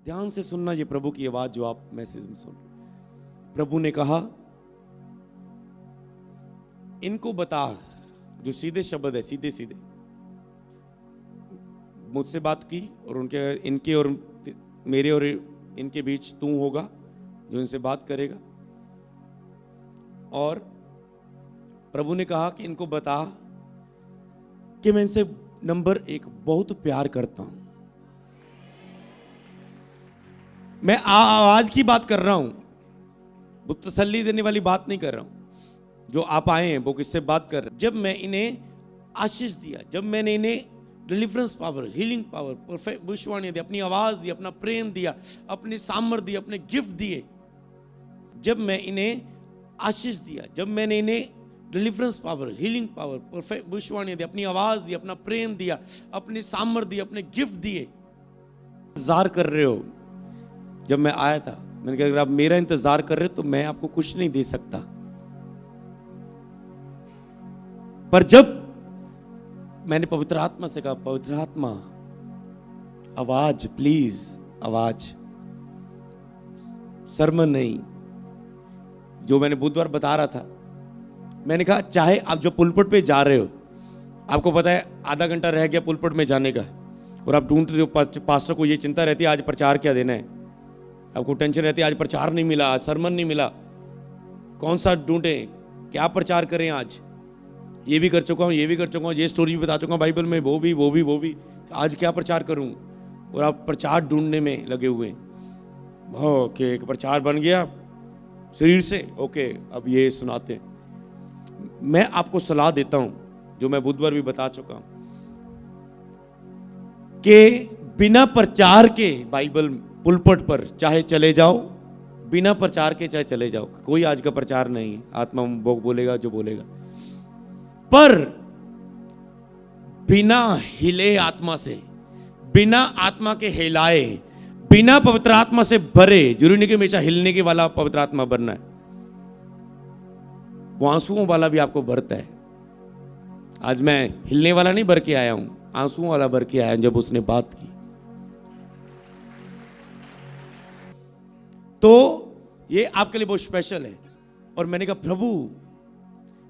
ध्यान से सुनना ये प्रभु की आवाज जो आप मैसेज में सुन रहे। प्रभु ने कहा इनको बता, जो सीधे शब्द है, सीधे सीधे मुझसे बात की और इनके और मेरे और इनके बीच तू होगा जो इनसे बात करेगा। और प्रभु ने कहा कि इनको बता कि मैं इनसे नंबर 1 बहुत प्यार करता हूं। मैं आवाज की बात कर रहा हूं, वो तसल्ली देने वाली बात नहीं कर रहा हूं। जो आप आए हैं वो किससे बात कर रहे हैं। जब मैं इन्हें आशीष दिया, जब मैंने इन्हें deliverance power, healing power, perfect भविष्यवाणी दी, अपनी आवाज दी, अपना प्रेम दिया, अपने सामर्थ दिए, अपने गिफ्ट दिए, जब मैं इन्हें आशीष दिया, जब मैंने इन्हें deliverance power, healing power, perfect भविष्यवाणी दी, अपनी आवाज दी, अपना प्रेम दिया, अपने सामर्थ दिए, अपने गिफ्ट दिए, इंतजार कर रहे हो। जब मैं आया था मैंने कहा अगर आप मेरा इंतजार कर रहे हो तो मैं आपको कुछ नहीं दे सकता। पर जब मैंने पवित्र आत्मा से कहा, पवित्र आत्मा आवाज, प्लीज आवाज, सरमन नहीं, जो मैंने बुधवार बता रहा था, मैंने कहा चाहे आप जो पुलपट पे जा रहे हो, आपको पता है आधा घंटा रह गया पुलपट में जाने का, और आप ढूंढते हो, पास्टर को ये चिंता रहती है आज प्रचार क्या देना है, आपको टेंशन रहती है आज प्रचार नहीं मिला, आज सरमन नहीं मिला, कौन सा ढूंढे, क्या प्रचार करें। आज ये भी कर चुका हूँ, ये भी कर चुका हूँ, ये स्टोरी भी बता चुका हूँ बाइबल में, वो भी, आज क्या प्रचार करूँ, और आप प्रचार ढूंढने में लगे हुए हैं। ओके, एक प्रचार बन गया शरीर से, ओके अब ये सुनाते हैं। मैं आपको सलाह देता हूं, जो मैं बुधवार भी बता चुका हूं, कि बिना प्रचार के बाइबल पुलपट पर चाहे चले जाओ, बिना प्रचार के चाहे चले जाओ, कोई आज का प्रचार नहीं है, आत्मा बोलेगा जो बोलेगा, पर बिना हिले आत्मा से, बिना आत्मा के हिलाए, बिना पवित्र आत्मा से भरे, जरूरी नहीं कि हमेशा हिलने के वाला पवित्र आत्मा भरना है, वो आंसुओं वाला भी आपको भरता है। आज मैं हिलने वाला नहीं भर के आया हूं, आंसुओं वाला भर के आया हूं। जब उसने बात की तो ये आपके लिए बहुत स्पेशल है। और मैंने कहा प्रभु,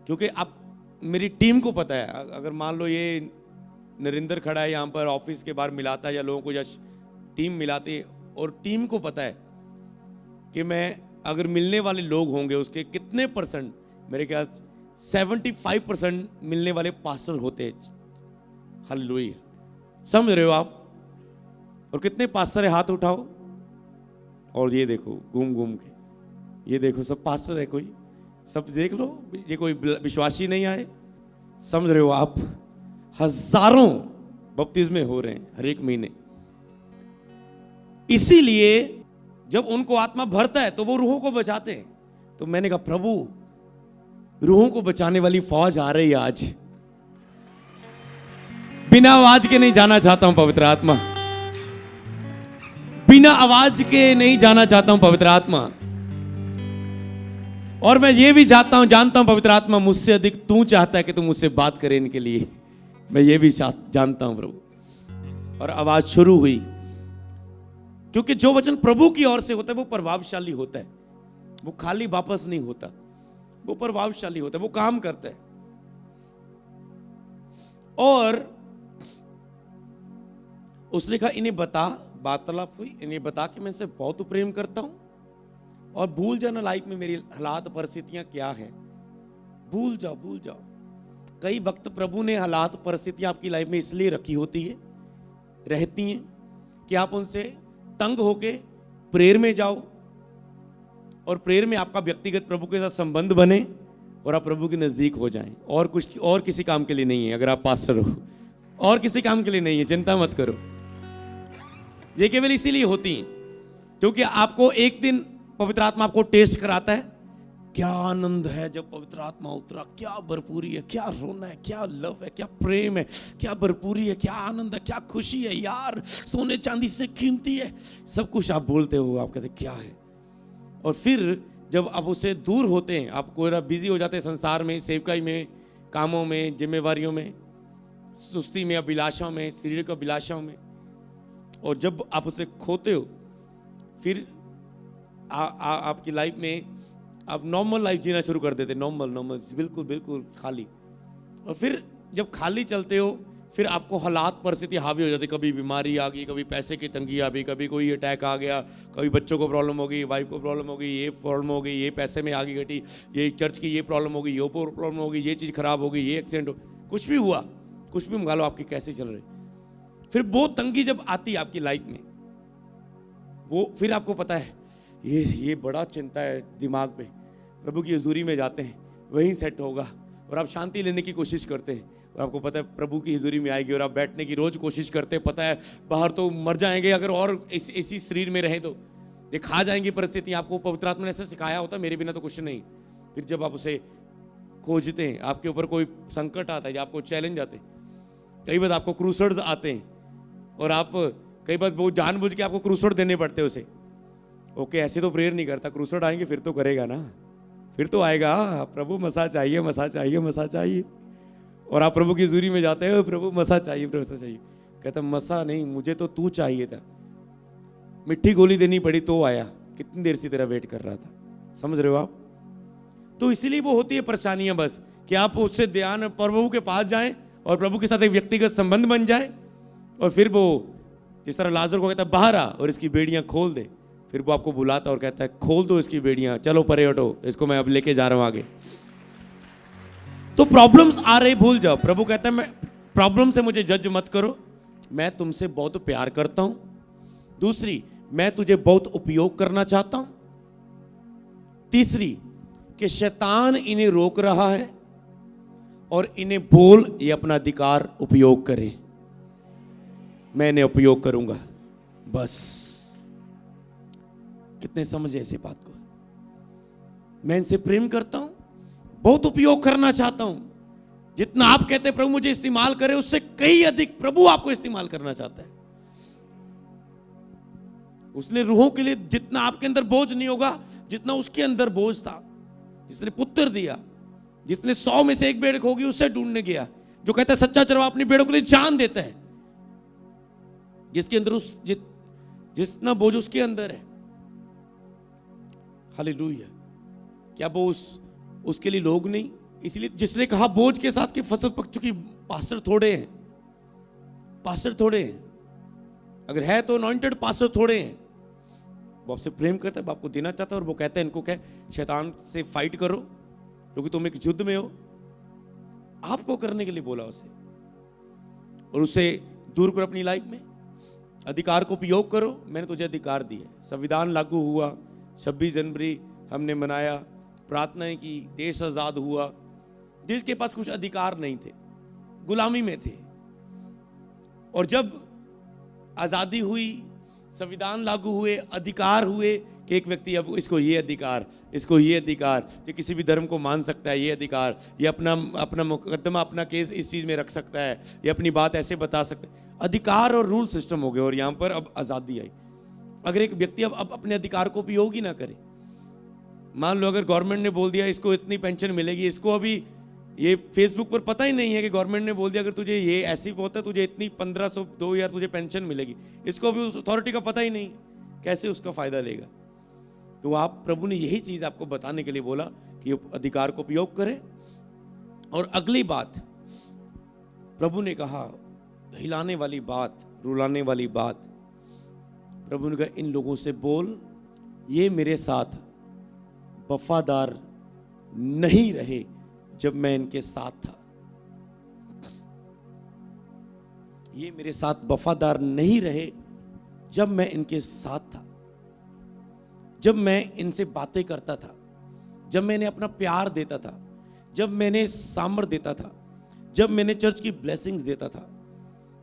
क्योंकि आप मेरी टीम को पता है, अगर मान लो ये नरेंद्र खड़ा है यहाँ पर, ऑफिस के बाहर मिलाता है या लोगों को या टीम मिलाती है, और टीम को पता है कि मैं अगर मिलने वाले लोग होंगे उसके कितने परसेंट, मेरे ख्याल 75% मिलने वाले पास्टर होते हैं। हालेलुया, समझ रहे हो आप। और कितने पास्टर है, हाथ उठाओ। और ये देखो घूम घूम के, ये देखो सब पास्टर है, कोई सब देख लो, ये कोई विश्वासी नहीं आए। समझ रहे हो आप, हजारों बपतिस्मे हो रहे हैं हर एक महीने। इसीलिए जब उनको आत्मा भरता है तो वो रूहों को बचाते हैं। तो मैंने कहा प्रभु, रूहों को बचाने वाली फौज आ रही है आज, बिना आवाज के नहीं जाना चाहता हूं पवित्र आत्मा, बिना आवाज के नहीं जाना चाहता हूं पवित्र आत्मा। और मैं ये भी चाहता हूं, जानता हूं पवित्र आत्मा मुझसे अधिक तू चाहता है कि तू मुझसे बात करे इनके लिए, मैं ये भी जानता हूं प्रभु। और आवाज शुरू हुई, क्योंकि जो वचन प्रभु की ओर से होता है वो प्रभावशाली होता है, वो खाली वापस नहीं होता, वो प्रभावशाली होता है, वो काम करता है। और उसने कहा इन्हें बता, वार्तालाप हुई, इन्हें बता कि मैं इसे बहुत प्रेम करता हूं, और भूल जाना लाइफ में मेरी हालात परिस्थितियां क्या है, भूल जाओ भूल जाओ। कई वक्त प्रभु ने हालात परिस्थितियां आपकी लाइफ में इसलिए रखी होती है, रहती हैं, कि आप उनसे तंग होके प्रेयर में जाओ, और प्रेयर में आपका व्यक्तिगत प्रभु के साथ संबंध बने, और आप प्रभु के नजदीक हो जाएं। और कुछ और किसी काम के लिए नहीं है, अगर आप पास्टर हो, और किसी काम के लिए नहीं है, चिंता मत करो। ये केवल इसीलिए होती हैं क्योंकि आपको एक दिन पवित्र आत्मा आपको टेस्ट कराता है, क्या आनंद है जब पवित्र आत्मा उतरा, क्या भरपूरी है, क्या रोना है, क्या लव है, क्या प्रेम है, क्या भरपूरी है, क्या आनंद है, क्या खुशी है, यार सोने चांदी से कीमती है, सब कुछ आप बोलते हो, आप कहते क्या है। और फिर जब आप उससे दूर होते हैं, आप कोई बिजी हो जाते हैं संसार में, सेवकाई में, कामों में, जिम्मेवारियों में, सुस्ती में, अभिलाषाओं में, शरीर की अभिलाषाओं में, और जब आप उसे खोते हो फिर आपकी लाइफ में आप नॉर्मल लाइफ जीना शुरू कर देते, नॉर्मल बिल्कुल बिल्कुल खाली। और फिर जब खाली चलते हो फिर आपको हालात परिस्थिति हावी हो जाती, कभी बीमारी आ गई, कभी पैसे की तंगी आ गई, कभी कोई अटैक आ गया, कभी बच्चों को प्रॉब्लम हो गई, वाइफ को प्रॉब्लम हो गई, ये प्रॉब्लम हो गई, ये पैसे में आगे घटी, ये चर्च की ये प्रॉब्लम हो गई, ये प्रॉब्लम हो गई, ये चीज़ खराब हो गई, ये एक्सीडेंट हो, कुछ भी हुआ, कुछ भी मंगा लो आपकी कैसे चल रही। फिर वो तंगी जब आती है आपकी लाइफ में, वो फिर आपको पता है ये बड़ा चिंता है दिमाग पे, प्रभु की हुजूरी में जाते हैं, वहीं सेट होगा, और आप शांति लेने की कोशिश करते हैं, और आपको पता है प्रभु की हुजूरी में आएगी, और आप बैठने की रोज कोशिश करते हैं, पता है बाहर तो मर जाएंगे अगर और इसी शरीर में रहे तो, ये खा जाएंगी परिस्थितियाँ, आपको पवित्र आत्मा ने ऐसा सिखाया होता मेरे बिना तो कुछ नहीं। फिर जब आप उसे खोजते हैं, आपके ऊपर कोई संकट आता है या आपको चैलेंज आते हैं, कई बार आपको क्रूसर्स आते हैं, और आप कई बार वो जानबूझ के आपको क्रूसर्ड देने पड़ते हैं उसे। ओके, ऐसे तो प्रेयर नहीं करता, क्रूसर्ड आएंगे फिर तो करेगा ना, फिर तो आएगा, प्रभु मसा चाहिए, मसा चाहिए, मसा चाहिए, और आप प्रभु की हुजूरी में जाते हो, प्रभु मसा चाहिए, प्रभु मसा चाहिए, कहता मसा नहीं, मुझे तो तू चाहिए था, मिट्टी गोली देनी पड़ी तो आया, कितनी देर से तेरा वेट कर रहा था, समझ रहे हो आप। तो इसीलिए वो होती है परेशानियां, बस कि आप उससे ध्यान प्रभु के पास जाएं और प्रभु के साथ एक व्यक्तिगत संबंध बन जाए, और फिर वो जिस तरह लाजर को कहता है बाहर आ और इसकी बेड़ियां खोल दे, फिर वो आपको बुलाता और कहता है खोल दो इसकी बेड़ियां, चलो परे हटो, इसको मैं अब लेके जा रहा हूं आगे। तो प्रॉब्लम्स आ रही, भूल जाओ, प्रभु कहता है मैं प्रॉब्लम से मुझे जज मत करो, मैं तुमसे बहुत प्यार करता हूं। दूसरी, मैं तुझे बहुत उपयोग करना चाहता हूं। तीसरी, कि शैतान इन्हें रोक रहा है और इन्हें बोल ये अपना अधिकार उपयोग करें, मैं इन्हें उपयोग करूंगा। बस कितने समझे ऐसी बात को, मैं इनसे प्रेम करता हूं, बहुत उपयोग करना चाहता हूं, जितना आप कहते हैं प्रभु मुझे इस्तेमाल करे उससे कई अधिक प्रभु आपको इस्तेमाल करना चाहता है। उसने रूहों के लिए जितना आपके अंदर बोझ नहीं होगा जितना उसके अंदर बोझ था, जिसने पुत्र दिया, जिसने 100 में से एक भेड़ होगी उससे ढूंढने गया, जो कहता है सच्चा चरवाहा अपनी भेड़ों के लिए जान देता है, जिसके अंदर जितना बोझ उसके अंदर है। हालेलुया। क्या वो उसके लिए लोग नहीं, इसलिए जिसने कहा बोझ के साथ की फसल पक चुकी, पास्टर थोड़े हैं, पास्टर थोड़े हैं, अगर है तो अनॉइंटेड पास्टर थोड़े हैं। वो आपसे प्रेम करता है, वो आपको देना चाहता है, और वो कहता है इनको कह शैतान से फाइट करो क्योंकि तुम एक युद्ध में हो, आपको करने के लिए बोला उसे, और उसे दूर करो अपनी लाइफ में, अधिकार को उपयोग करो, मैंने तुझे अधिकार दिया। संविधान लागू हुआ, 26 जनवरी हमने मनाया, प्रार्थनाएं की, देश आजाद हुआ, देश के पास कुछ अधिकार नहीं थे, गुलामी में थे, और जब आजादी हुई, संविधान लागू हुए, अधिकार हुए कि एक व्यक्ति अब इसको ये अधिकार, इसको ये अधिकार, ये किसी भी धर्म को मान सकता है, ये अधिकार, ये अपना मुकदमा, अपना केस इस चीज में रख सकता है, ये अपनी बात ऐसे बता सकता है, अधिकार और रूल सिस्टम हो गए, और यहां पर अब आजादी आई। अगर एक व्यक्ति अब अपने अधिकार को उपयोग ही ना करे, मान लो अगर गवर्नमेंट ने बोल दिया इसको इतनी पेंशन मिलेगी, इसको अभी ये फेसबुक पर पता ही नहीं है कि गवर्नमेंट ने बोल दिया अगर तुझे ये ऐसी होता है तुझे इतनी 1500 2000 तुझे पेंशन मिलेगी, इसको अभी उस अथॉरिटी का पता ही नहीं, कैसे उसका फायदा लेगा। तो आप प्रभु ने यही चीज आपको बताने के लिए बोला कि अधिकार को उपयोग करें। और अगली बात प्रभु ने कहा, हिलाने वाली बात, रुलाने वाली बात, प्रभु ने कहा इन लोगों से बोल ये मेरे साथ वफादार नहीं रहे जब मैं इनके साथ था, ये मेरे साथ वफादार नहीं रहे जब मैं इनके साथ था, जब मैं इनसे बातें करता था, जब मैंने अपना प्यार देता था, जब मैंने सामर्थ देता था, जब मैंने चर्च की ब्लेसिंग्स देता था,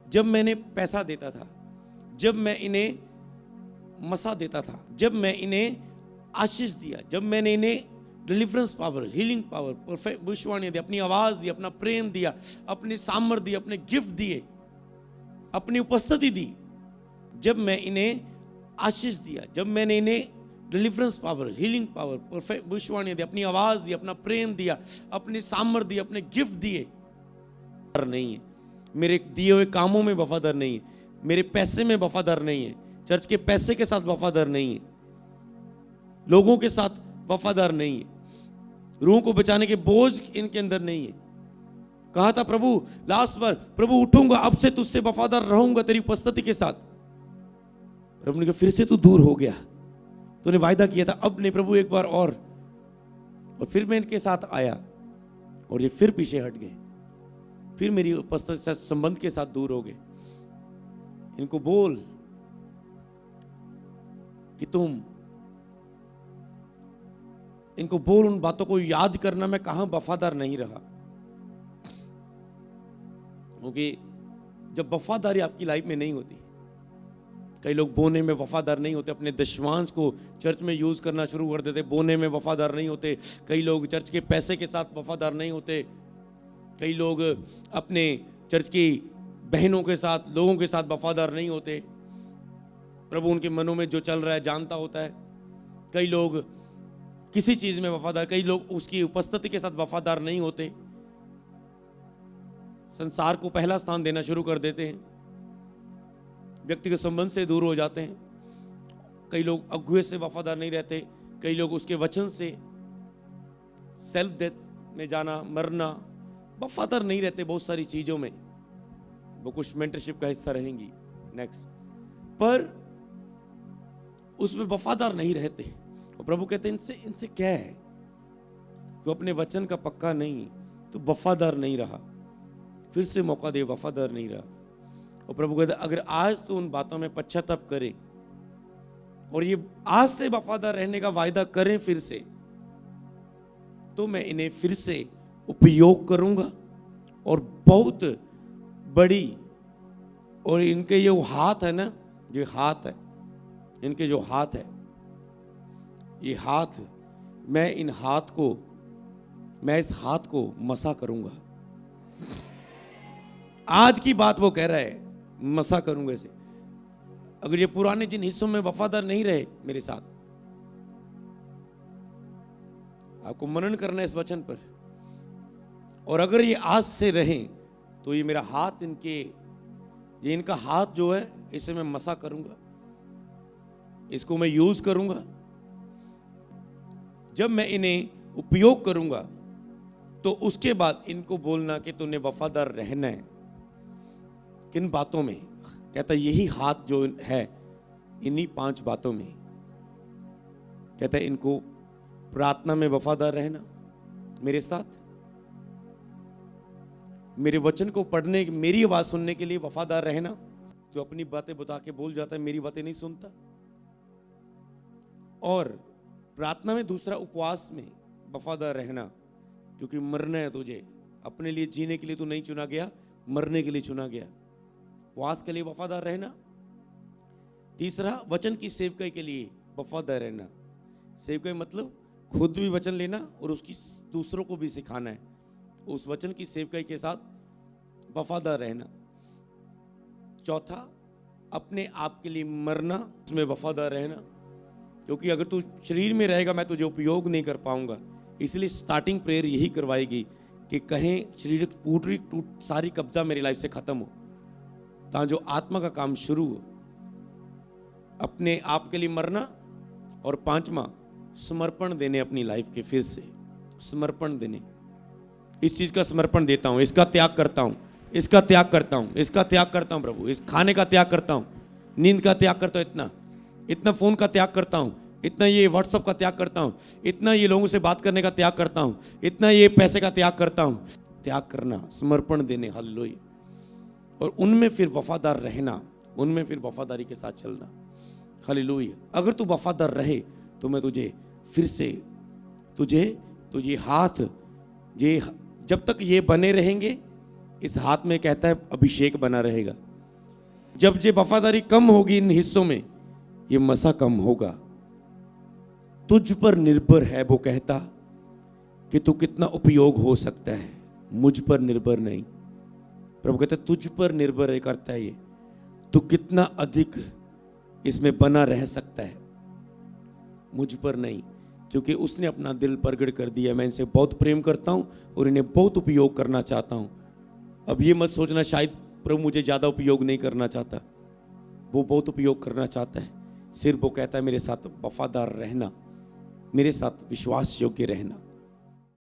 जब मैंने पैसा देता था, जब मैं इन्हें मसा देता था, जब मैं इन्हें आशीष दिया, जब मैंने इन्हें deliverance power, healing power, perfect भविष्यवाणी दी, अपनी आवाज दी, अपना प्रेम दिया, अपनी सामर्थ दी, अपने गिफ्ट दिए, अपनी उपस्थिति दी, जब मैं इन्हें आशीष दिया, जब मैंने इन्हें deliverance power, healing power, perfect भविष्यवाणी दी, अपनी आवाज दी, अपना प्रेम दिया, अपनी सामर्थ दी, अपने गिफ्ट दिए, नहीं है मेरे दिए हुए कामों में वफादार नहीं है, मेरे पैसे में वफादार नहीं है, चर्च के पैसे के साथ वफादार नहीं है, लोगों के साथ वफादार नहीं है, रूह को बचाने के बोझ इनके अंदर नहीं है। कहा था प्रभु लास्ट बार, प्रभु उठूंगा, अब से तुझसे वफादार रहूंगा तेरी उपस्थिति के साथ। प्रभु ने कहा फिर से तू दूर हो गया, तूने वायदा किया था, अब नहीं प्रभु एक बार और फिर मैं इनके साथ आया और ये फिर पीछे हट गए, फिर मेरी उपस्थिति संबंध के साथ दूर हो गए। इनको बोल कि इनको बोल उन बातों को याद करना मैं कहां वफादार नहीं रहा। क्योंकि जब वफादारी आपकी लाइफ में नहीं होती, कई लोग बोने में वफादार नहीं होते, अपने दशमांश को चर्च में यूज करना शुरू कर देते, बोने में वफादार नहीं होते। कई लोग चर्च के पैसे के साथ वफादार नहीं होते। कई लोग अपने चर्च की बहनों के साथ, लोगों के साथ वफादार नहीं होते। प्रभु उनके मनों में जो चल रहा है जानता होता है। कई लोग किसी चीज में वफादार, कई लोग उसकी उपस्थिति के साथ वफादार नहीं होते, संसार को पहला स्थान देना शुरू कर देते हैं, व्यक्तिगत संबंध से दूर हो जाते हैं। कई लोग अगुए से वफादार नहीं रहते, कई लोग उसके वचन से, सेल्फ डेथ में जाना, मरना, वफादार नहीं रहते बहुत सारी चीजों में। वो कुछ मेंटरशिप का हिस्सा रहेंगी नेक्स्ट, पर उसमें वफादार नहीं रहते। और प्रभु कहते हैं इनसे क्या है, तो अपने वचन का पक्का नहीं, तो वफादार नहीं रहा, फिर से मौका दे, वफादार नहीं रहा। और प्रभु कहते अगर आज तो उन बातों में पश्चाताप करे और ये आज से वफादार रहने का वायदा करें फिर से, तो मैं इन्हें फिर से उपयोग करूंगा और बहुत बड़ी, और इनके ये हाथ है ना, ये हाथ है, इनके जो हाथ है, ये हाथ, मैं इस हाथ को मसा करूंगा। आज की बात वो कह रहा है, मसा करूंगा इसे। अगर ये पुराने जिन हिस्सों में वफादार नहीं रहे मेरे साथ, आपको मनन करना है इस वचन पर, और अगर ये आज से रहें तो ये मेरा हाथ, ये इनका हाथ जो है, इसे मैं मसा करूंगा, इसको मैं यूज करूंगा। जब मैं इन्हें उपयोग करूंगा तो उसके बाद इनको बोलना कि तूने वफादार रहना है। किन बातों में? कहता यही हाथ जो है, इन्हीं 5 बातों में। कहता है इनको प्रार्थना में वफादार रहना मेरे साथ, मेरे वचन को पढ़ने, मेरी आवाज सुनने के लिए वफादार रहना। तो अपनी बातें बता के बोल जाता है, मेरी बातें नहीं सुनता। और प्रार्थना में दूसरा, उपवास में वफादार रहना, क्योंकि मरना है तुझे, अपने लिए जीने के लिए तू नहीं चुना गया, मरने के लिए चुना गया। उपवास के लिए वफादार रहना। तीसरा, वचन की सेवकाई के लिए वफादार रहना। सेवकाई मतलब खुद भी वचन लेना और उसकी दूसरों को भी सिखाना है। उस वचन की सेवकाई के साथ वफादार रहना। चौथा, अपने आप के लिए मरना, उसमें वफादार रहना, क्योंकि अगर तू शरीर में रहेगा मैं तुझे उपयोग नहीं कर पाऊंगा। इसलिए स्टार्टिंग प्रेयर यही करवाएगी कि कहें शरीर टूट सारी कब्जा मेरी लाइफ से खत्म हो, ताकि जो आत्मा का काम शुरू हो। अपने आप के लिए मरना। और 5वां, समर्पण देने अपनी लाइफ के, फिर से समर्पण देने। इस चीज का समर्पण देता हूं, इसका त्याग करता हूं, इसका त्याग करता हूं, इसका त्याग करता हूं प्रभु, इस खाने का त्याग करता हूं, नींद का त्याग करता हूं, इतना फोन का त्याग करता हूं, इतना ये व्हाट्सएप का त्याग करता हूं, इतना ये लोगों से बात करने का त्याग करता हूं, इतना ये पैसे का त्याग करता हूं। त्याग करना, समर्पण देने, हालेलुया। और उनमें फिर वफादार रहना, उनमें फिर वफादारी के साथ चलना, हालेलुया। अगर तू वफादार रहे तो मैं तुझे फिर से, तो ये हाथ, ये जब तक ये बने रहेंगे, इस हाथ में कहता है अभिषेक बना रहेगा। जब ये वफादारी कम होगी इन हिस्सों में, ये मसा कम होगा। तुझ पर निर्भर है, वो कहता कि तू कितना उपयोग हो सकता है, मुझ पर निर्भर नहीं। प्रभु कहता तुझ पर निर्भर है, करता है ये, तू कितना अधिक इसमें बना रह सकता है, मुझ पर नहीं, क्योंकि उसने अपना दिल प्रगट कर दिया। मैं इनसे बहुत प्रेम करता हूं और इन्हें बहुत उपयोग करना चाहता हूं। अब ये मत सोचना शायद प्रभु मुझे ज्यादा उपयोग नहीं करना चाहता, वो बहुत उपयोग करना चाहता है, सिर्फ वो कहता है मेरे साथ वफादार रहना, मेरे साथ विश्वास योग्य रहना।